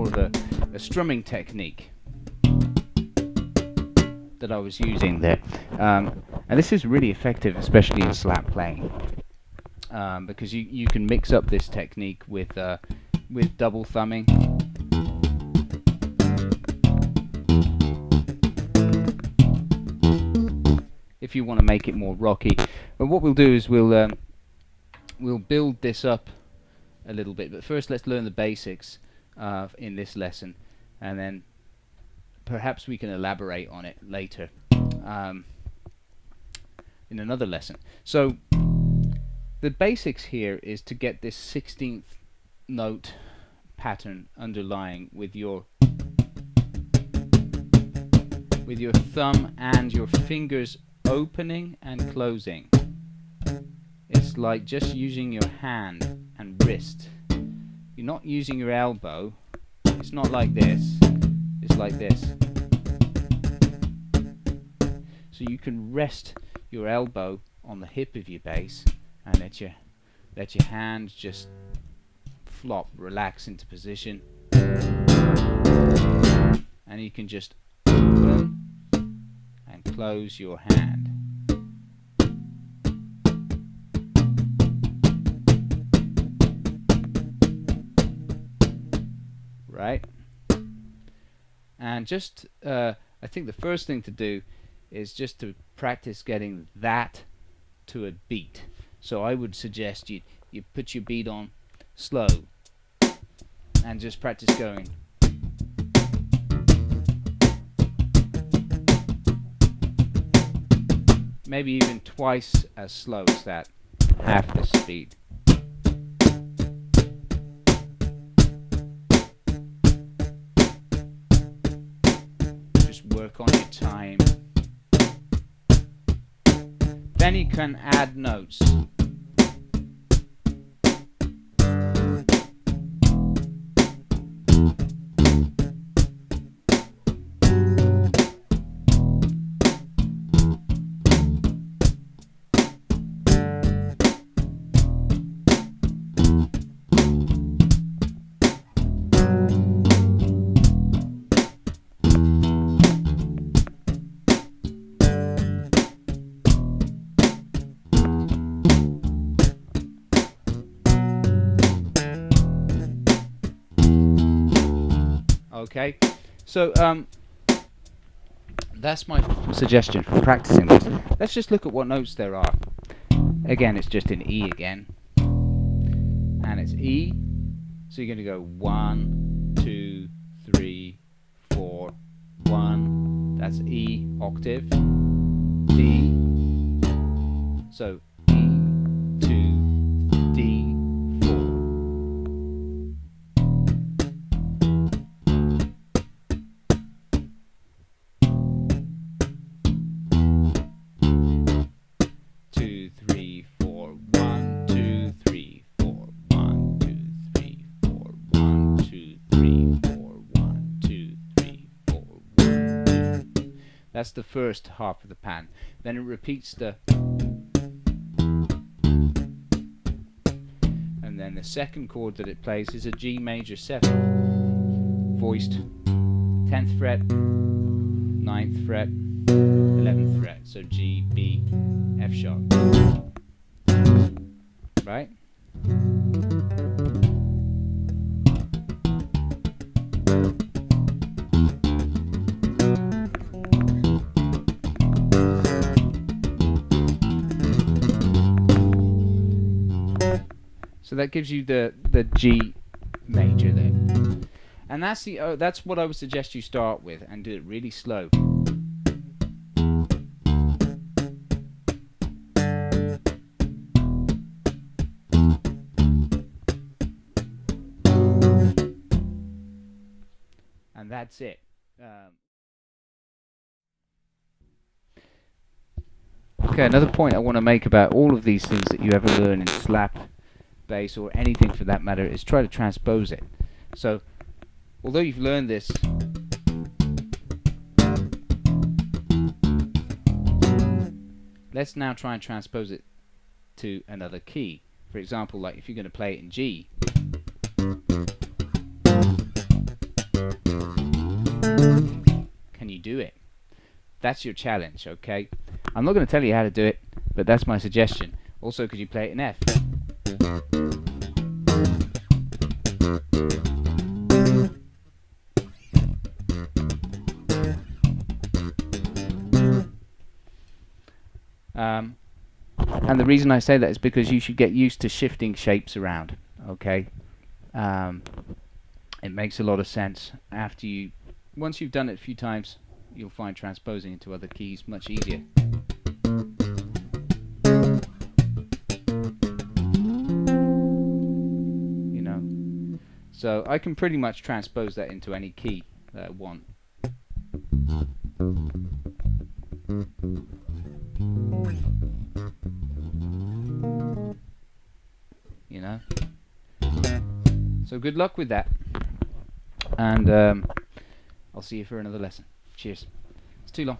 more of a strumming technique that I was using there. And this is really effective, especially in slap playing, because you can mix up this technique with double thumbing. If you want to make it more rocky. But what we'll do is we'll build this up a little bit. But first, let's learn the basics in this lesson, and then perhaps we can elaborate on it later in another lesson. So the basics here is to get this 16th note pattern underlying with your thumb and your fingers opening and closing. It's like just using your hand and wrist. You're not using your elbow. It's not like this. It's like this. So you can rest your elbow on the hip of your bass and let your hand just flop, relax into position, and you can just open and close your hand. Right? And just I think the first thing to do is just to practice getting that to a beat. So I would suggest you put your beat on slow and just practice going. Maybe even twice as slow as that, half the speed. Just work on your time. Then you can add notes. Okay, so that's my suggestion for practicing this. Let's just look at what notes there are. Again, it's just in E again, and it's E. So you're going to go 1, 2, 3, 4, 1. That's E octave. D. So E, 2, D. 1, 2, 3, 4, 1. That's the first half of the pan. Then it repeats the, and then the second chord that it plays is a G major 7, voiced 10th fret, 9th fret, 11th fret. So G, B, F sharp. Right? So that gives you the G major there, and that's what I would suggest you start with, and do it really slow. And that's it. Okay, another point I want to make about all of these things that you ever learn in slap bass, or anything for that matter, is try to transpose it. So although you've learned this, let's now try and transpose it to another key. For example, like if you're going to play it in G, That's your challenge, okay? I'm not going to tell you how to do it, but that's my suggestion. Also, could you play it in F? And the reason I say that is because you should get used to shifting shapes around, okay? It makes a lot of sense. Once you've done it a few times, you'll find transposing into other keys much easier. You know? So I can pretty much transpose that into any key that I want. You know? So good luck with that. And I'll see you for another lesson. Cheers. It's too long.